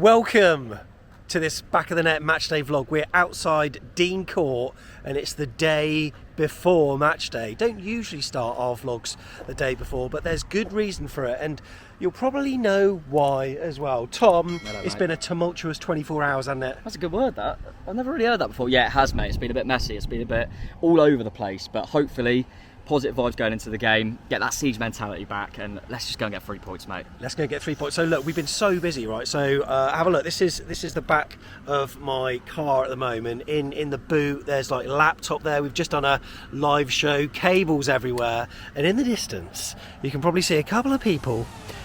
Welcome to this Back of the Net Matchday vlog. We're outside Dean Court and it's the day before Matchday. Don't usually start our vlogs the day before, but there's good reason for it and you'll probably know why as well. Tom, it's been a tumultuous 24 hours, hasn't it? That's a good word, that. I've never really heard that before. Yeah, it has, mate. It's been a bit messy. It's been a bit all over the place, but hopefully positive vibes going into the game, get that siege mentality back, and let's just go and get 3 points, mate. Let's go get 3 points. So look, we've been so busy, right? So have a look. This is the back of my car at the moment. In the boot, there's like a laptop there. We've just done a live show, cables everywhere, and in the distance, you can probably see a couple of people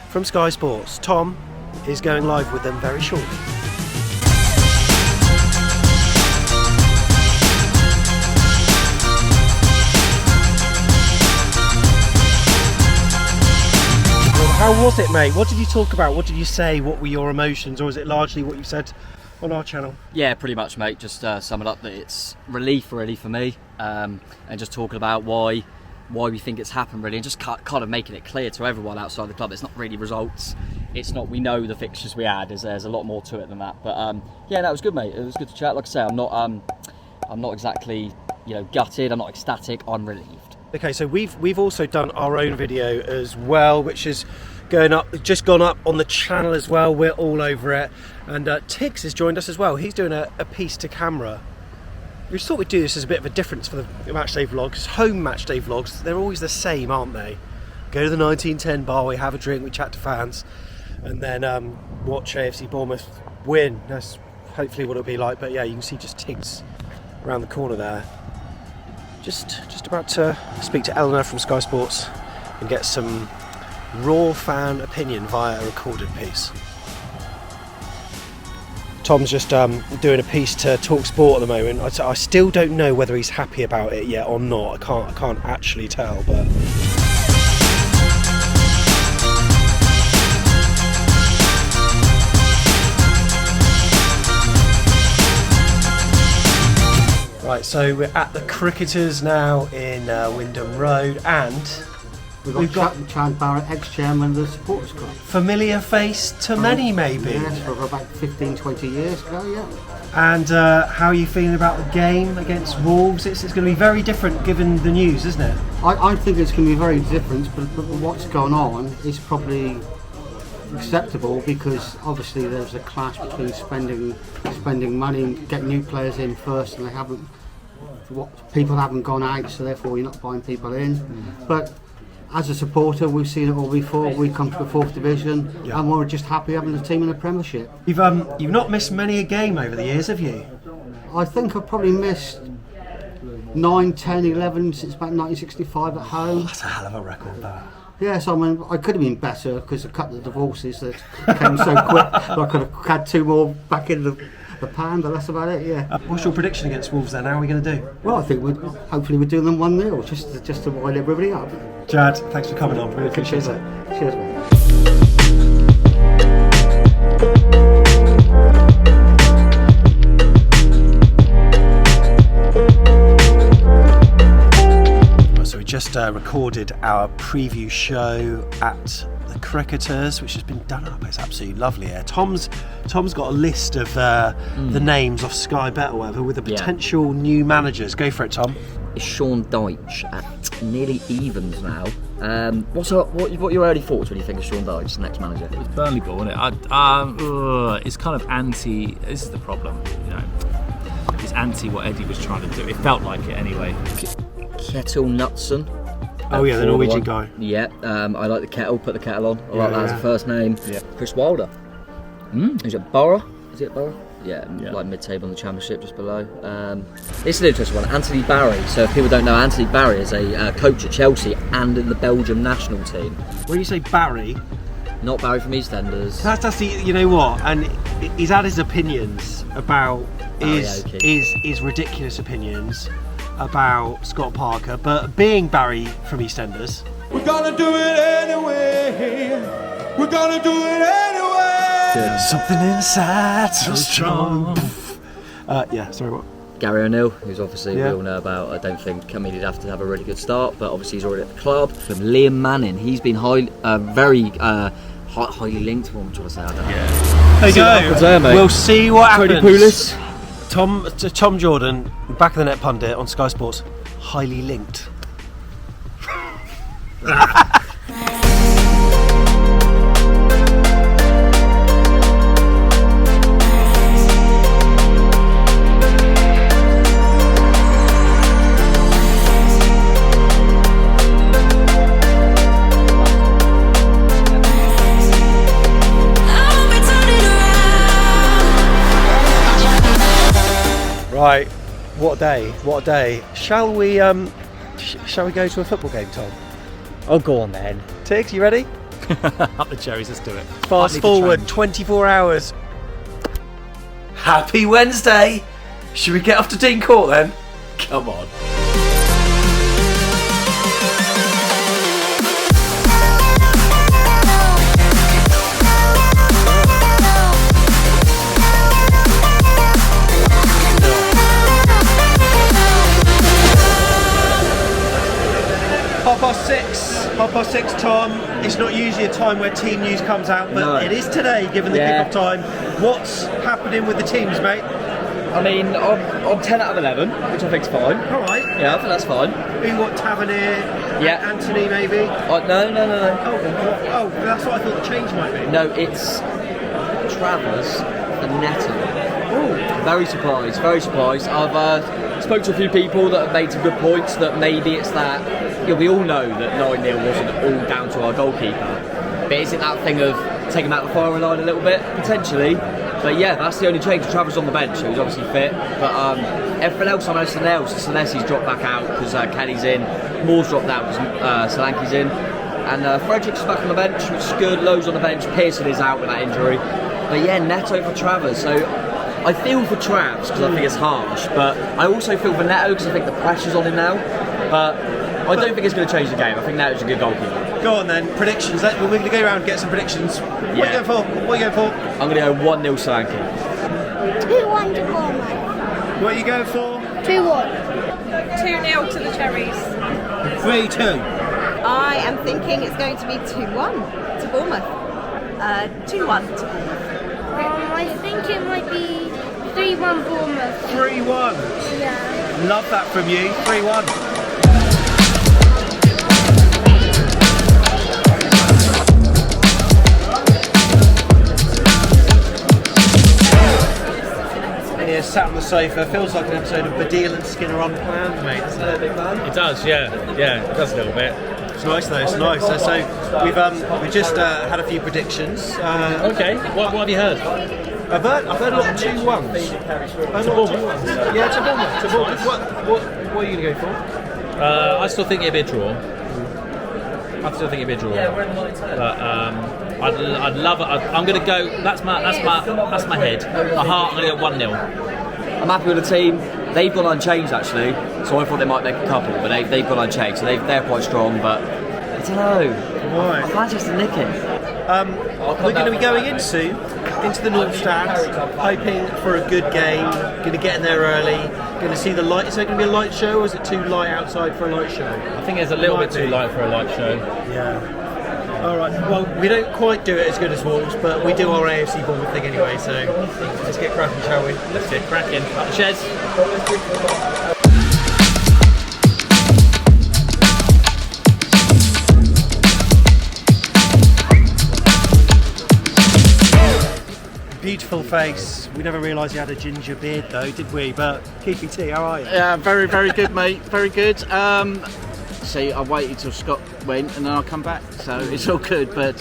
from Sky Sports. Tom is going live with them very shortly. How was it, mate? What did you talk about? What did you say? What were your emotions? Or was it largely what you said on our channel? Yeah, pretty much, mate. Just sum it up that it's relief really for me, and just talking about why we think it's happened really, and just kind of making it clear to everyone outside the club. It's not really results. It's not, we know the fixtures we had. There's a lot more to it than that. But yeah, that was good, mate. It was good to chat. Like I say, I'm not exactly gutted. I'm not ecstatic. I'm relieved. Okay, so we've also done our own video as well, which is just gone up on the channel as well. We're all over it, and Tiggs has joined us as well. He's doing a piece to camera. We just thought we'd do this as a bit of a difference for the Matchday vlogs. Home Matchday vlogs, they're always the same, aren't they? Go to the 1910 bar, we have a drink, we chat to fans, and then watch AFC Bournemouth win. That's hopefully what it'll be like. But yeah, you can see just Tiggs around the corner there. Just about to speak to Eleanor from Sky Sports and get some raw fan opinion via a recorded piece. Tom's just doing a piece to Talk Sport at the moment. I still don't know whether he's happy about it yet or not. I can't actually tell, but. Right, so we're at the Cricketers now in Wyndham Road, and we've got Chad Barrett, ex-chairman of the supporters club. Familiar face to many, maybe. Yes, for about 15, 20 years ago, yeah. And how are you feeling about the game against Wolves? It's going to be very different given the news, isn't it? I think it's going to be very different, but what's going on is probably acceptable, because obviously there's a clash between spending money and getting new players in first, and people haven't gone out, so therefore you're not buying people in. But as a supporter, we've seen it all before. We come to the 4th division, and we're just happy having a team in the Premiership. You've not missed many a game over the years, have you? I think I've probably missed 9, 10, 11 since about 1965 at home. That's a hell of a record, that. Yes, I mean, I could have been better because a couple of divorces that came so quick. I could have had 2 more back in the pan, but that's about it, yeah. What's your prediction against Wolves then? How are we going to do? Well, I think hopefully we're doing them 1-0, just to wind everybody up. Chad, thanks for coming on. Really appreciate it. Cheers, mate. So we just recorded our preview show at the Cricketers, which has been done up. It's absolutely lovely here. Tom's got a list of the names off Sky Bet or whatever with the potential new managers. Go for it, Tom. It's Sean Dyche at nearly evens now. What are your early thoughts when you think of Sean Dyche, next manager? It's Burnley ball, isn't it? It's kind of anti. This is the problem, It's anti what Eddie was trying to do. It felt like it anyway. Kjetil Knutsen. Oh yeah, the Norwegian guy. Yeah, I like the kettle. Put the kettle on. I like that as a first name. Yeah. Chris Wilder. Is it Borough? Is it Borough? Yeah, like mid-table in the Championship, just below. It's an interesting one. Anthony Barry. So if people don't know, Anthony Barry is a coach at Chelsea and in the Belgium national team. When you say Barry, not Barry from EastEnders. That's the, you know what? And he's had his opinions about his ridiculous opinions about Scott Parker, but being Barry from EastEnders, we're gonna do it anyway. We're gonna do it anyway. There's something inside so strong. Sorry, what? Gary O'Neill, who's obviously we all know about. I don't think he'd have to have a really good start, but obviously he's already at the club. Liam Manning, he's been very highly linked. What I'm trying to say, I don't know. There you See what go. happens there, mate. We'll see what Tony happens. Tom Jordan, back of the net pundit on Sky Sports, highly linked. Right, what a day, what a day. Shall we go to a football game, Tom? Oh, go on then. Tiggs, you ready? Up the cherries, let's do it. Fast forward 24 hours. Happy Wednesday! Should we get off to Dean Court then? Come on. Half past six, Tom. It's not usually a time where team news comes out, but No. it is today, given the Yeah. kickoff time. What's happening with the teams, mate? I mean, I'm 10 out of 11, which I think's fine. All right. Yeah, I think that's fine. Who, what, Tavernier? Yeah. Anthony, maybe? No. Oh, that's what I thought the change might be. No, it's Travers and Neto. Very surprised, very surprised. I've spoke to a few people that have made some good points that maybe it's that, we all know that 9-0 wasn't all down to our goalkeeper. But is it that thing of taking him out the firing line a little bit? Potentially. But yeah, that's the only change. Travers on the bench, so he's obviously fit. But everything else, I know Celesti's dropped back out because Kenny's in. Moore's dropped out because Solanke's in. And Frederick's back on the bench, which is good. Lowe's on the bench. Pearson is out with that injury. But yeah, Neto for Travers. So I feel for Travs because I think it's harsh, but I also feel for Neto because I think the pressure's on him now. But I don't think it's going to change the game. I think Neto's a good goalkeeper. Go on then, predictions. We're going to go around and get some predictions. What are you going for? What are you going for? I'm going to go 1-0 Solanke. 2-1 to Bournemouth. What are you going for? 2-1. 2-0 to the Cherries. 3-2. I am thinking it's going to be 2-1 to Bournemouth. 2-1 to Bournemouth. I think it might be 3-1 Bournemouth. 3-1. Yeah. Love that from you. 3-1. Here, sat on the sofa, feels like an episode of Badil and Skinner Unplanned, mate. Isn't it, big man? It does, yeah, it does a little bit. It's nice though, it's nice. So we've just had a few predictions. Okay, what have you heard? I've heard a lot of 2-1s. Yeah, to Bournemouth. What are you going to go for? I still think it'd be a draw. But I'd love it. I'm going to go. That's my head. My heart. I'm going to go 1-0. I'm happy with the team. They've gone unchanged actually, so I thought they might make a couple, but they've gone unchanged, so they're quite strong. But I don't know. Right. I Manchester nick it. We're going to be going into the North Stand, hoping for a good game. Going to get in there early. Going to see the light. Is there going to be a light show, or is it too light outside for a light show? I think it's a little bit too light for a light show. Yeah. All right. Well, we don't quite do it as good as Wolves, but we do our AFC Bournemouth thing anyway. So let's get cracking, shall we? Let's get cracking. Up the Ches. Beautiful face. We never realised he had a ginger beard though, did we? But Keithy T, how are you? Yeah, very, very good, mate. Very good. See, I waited till Scott went and then I'll come back, so it's all good. But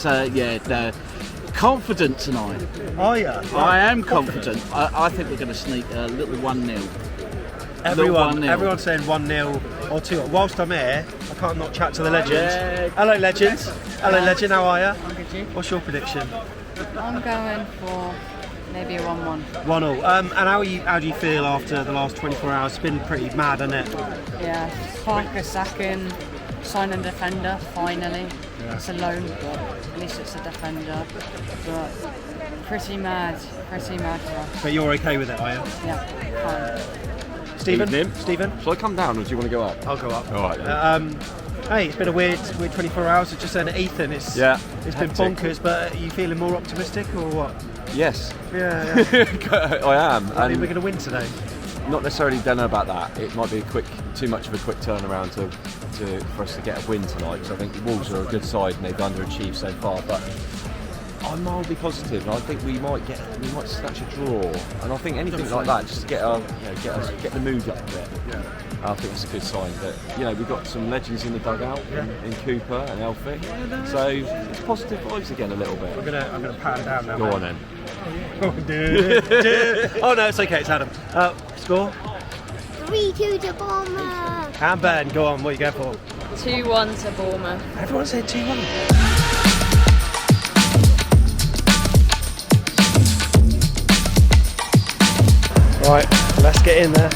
confident tonight. Are you? I am confident. I think we're going to sneak a little 1-0. Everyone's saying 1-0 or 2. Whilst I'm here, I can't not chat to the legends. Yeah. Hello, legends. Hello, legend. How are you? What's your prediction? I'm going for maybe a 1-1. 1-0. And how do you feel after the last 24 hours? It's been pretty mad, hasn't it? Yeah, Parker sacking, signing defender, finally. Yeah. It's a loan, but at least it's a defender. But pretty mad for us. But you're okay with it, are you? Yeah, fine. Stephen? Shall I come down or do you want to go up? I'll go up. All right. Hey, it's been a weird 24 hours. Just saying to Ethan, it's been bonkers. But are you feeling more optimistic or what? Yes. Yeah. I am. I think we're going to win today. Not necessarily don't know about that. It might be too much of a quick turnaround for us to get a win tonight. So I think the Wolves are a good side and they've underachieved so far. But I'm mildly positive, and I think we might snatch a draw. And I think anything like that, just to get the mood up a bit. Yeah. I think it's a good sign. But we've got some legends in the dugout in Cooper and Elphick. So it's positive vibes again a little bit. I'm gonna pat him down now. Go on then. Oh no, it's okay. It's Adam. Score? 3-2 to Bournemouth. And Ben, go on. What are you going for? 2-1 to Bournemouth. Everyone said 2-1. Right, let's get in there.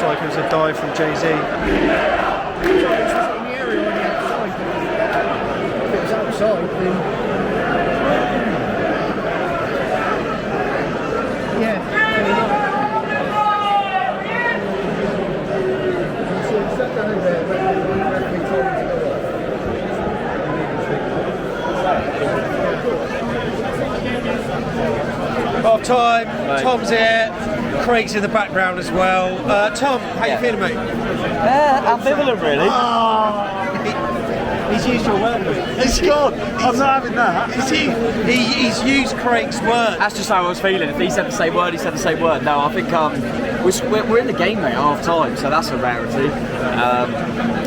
Like it was a dive from Jay-Z. Half time, Tom's here. Craig's in the background as well. Tom, how you feeling, mate? Ambivalent, really. He's used your word. He's gone. I'm not having that. He's used Craig's word. That's just how I was feeling. If he said the same word, he said the same word. No, I think we're in the game, mate, half time, so that's a rarity.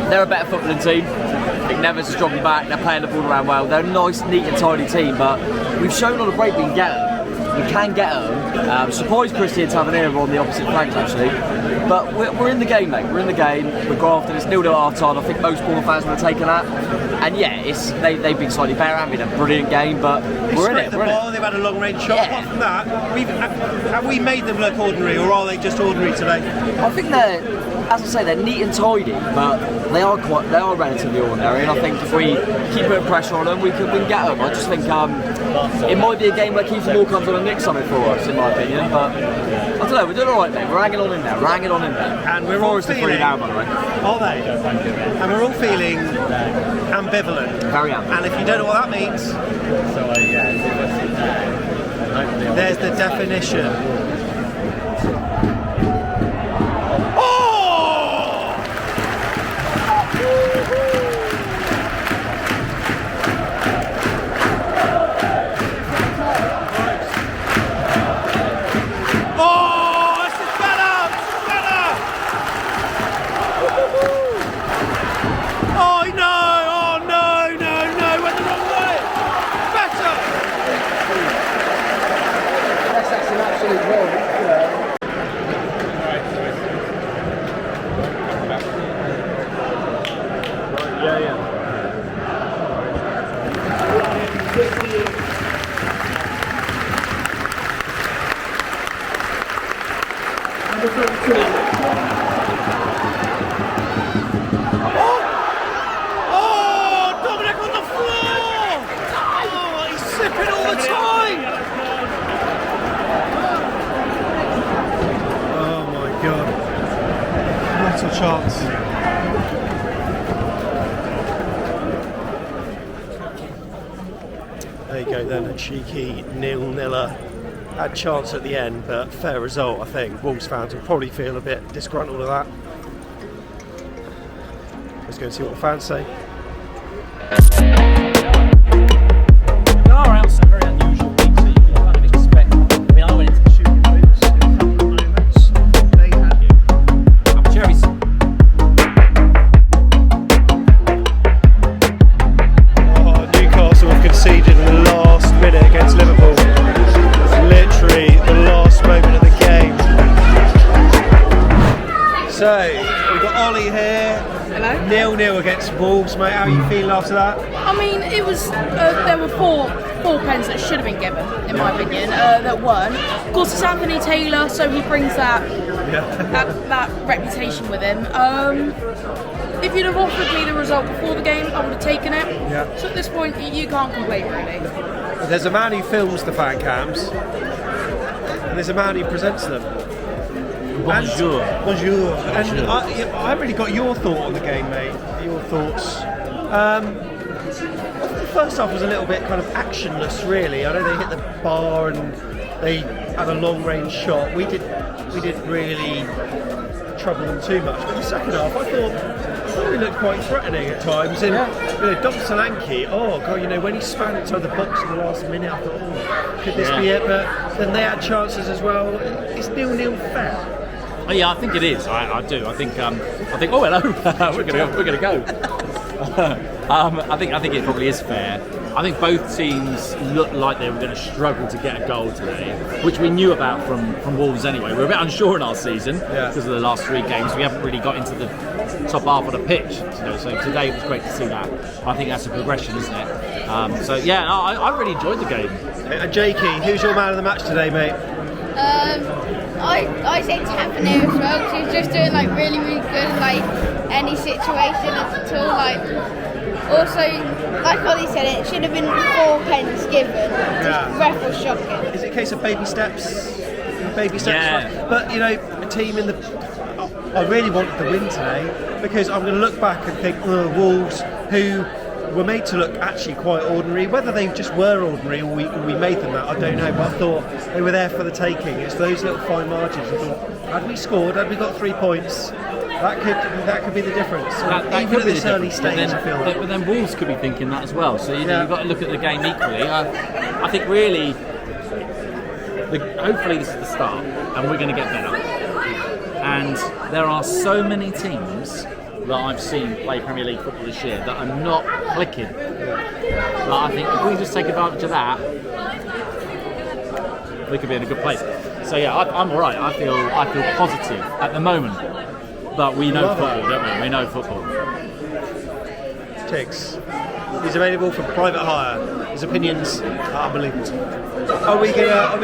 They're a better footballing team. I think Neves is dropping back. They're playing the ball around well. They're a nice, neat and tidy team, but we've shown on the break we can get them. We can get them. Surprised Christian to have an error on the opposite flank, actually. But we're in the game, mate. We're in the game. We're grafting. It's 0-0 half time. I think most Bournemouth fans would have taken that. And yeah, they've been slightly better and been a brilliant game, but we're in it. They've had a long range shot. Apart from that, have we made them look ordinary, or are they just ordinary today? I think they're, as I say, they're neat and tidy, but they are relatively ordinary. And I think if we keep putting pressure on them, we can get them. I just think it might be a game where Keith Moore comes on and nicks something for us, in my opinion. But I don't know, we're doing all right, mate. We're hanging on in there. And we're all feeling. 3 down, by the way. Are they? And we're all feeling ambivalent. Very ambivalent. And if you don't know what that means, there's the definition. Chance. There you go then, a cheeky 0-0 had chance at the end, but fair result. I think Wolves fans will probably feel a bit disgruntled with that. Let's go and see what the fans say. Wolves, mate. How are you feeling after that? I mean, it was there were four pens that should have been given, in my opinion, that weren't. Of course, it's Anthony Taylor, so he brings that reputation with him. If you'd have offered me the result before the game, I would have taken it. Yeah. So at this point, you can't complain, really. There's a man who films the fan cams, and there's a man who presents them. Bonjour. Bonjour. And I haven't really got your thought on the game, mate. Your thoughts. The first half was a little bit kind of actionless, really. I know they hit the bar and they had a long-range shot. We didn't really trouble them too much. But the second half, I thought we looked quite threatening at times. And Dom Solanke, when he span inside the box in the last minute, I thought, could this be it? But then they had chances as well. It's 0-0 fair. Oh, yeah, I think it is. I do. I think. Oh, hello. we're gonna go. I think it probably is fair. I think both teams looked like they were going to struggle to get a goal today, which we knew about from Wolves anyway. We were a bit unsure in our season because of the last 3 games. We haven't really got into the top half of the pitch, so today it was great to see that. I think that's a progression, isn't it? I really enjoyed the game. And Jakey, who's your man of the match today, mate? I say Tavernier as well, because he's just doing really, really good in any situation at all. Also, like Ollie said, it should have been 4 pens given. The ref was shocking. Is it a case of baby steps? Yeah. But a team in the. I really wanted the win today because I'm going to look back and think, Wolves, who were made to look actually quite ordinary. Whether they just were ordinary or we made them that, I don't know. But I thought they were there for the taking. It's those little fine margins. I thought, had we scored, had we got 3 points, that could be the difference. Even at this early stage, I feel. But then Wolves could be thinking that as well. So you've got to look at the game equally. I think really, hopefully this is the start, and we're going to get better. And there are so many teams that I've seen play Premier League football this year that are not clicking. But I think if we just take advantage of that, we could be in a good place. So I'm all right. I feel positive at the moment. But we know football, don't we? We know football. Tiggs. He's available for private hire. His opinions are unbelievable. Are we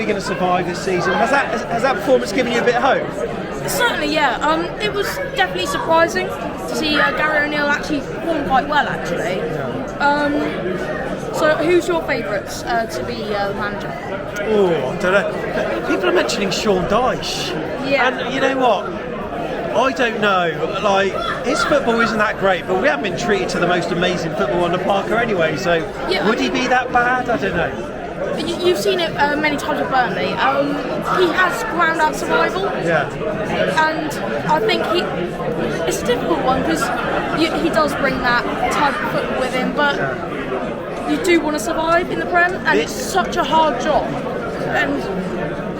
gonna survive this season? Has that performance given you a bit of hope? Certainly, yeah. It was definitely surprising to see Gary O'Neill actually perform quite well, actually. So, who's your favourites to be the manager? Oh, I don't know. People are mentioning Sean Dyche. Yeah. And you know what? I don't know. His football isn't that great, but we haven't been treated to the most amazing football on the Parker anyway. So, would he be that bad? I don't know. You've seen it many times with Burnley. He has ground out survival. Yeah. And I think it's a difficult one because he does bring that type of football with him, but you do want to survive in the Prem, and it's such a hard job. And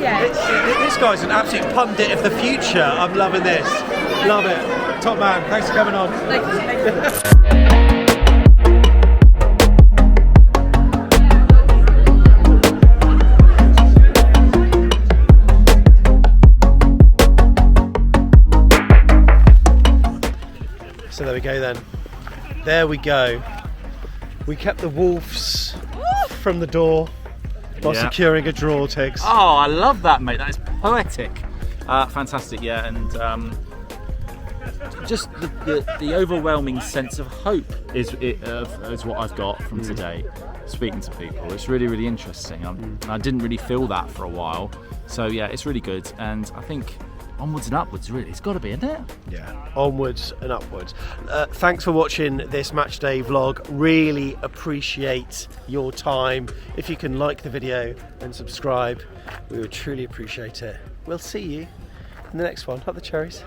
this guy's an absolute pundit of the future. I'm loving this. Love it. Top man. Thanks for coming on. Thank you. So there we go then. There we go. We kept the Wolves from the door by securing a draw, Tiggs. Oh, I love that, mate. That is poetic. Fantastic, yeah. And just the overwhelming sense of hope is what I've got from today, speaking to people. It's really, really interesting. I didn't really feel that for a while. So, yeah, it's really good. And I think onwards and upwards, really. It's got to be, isn't it? Yeah, onwards and upwards. Thanks for watching this Matchday vlog. Really appreciate your time. If you can like the video and subscribe, we would truly appreciate it. We'll see you in the next one. Up the cherries.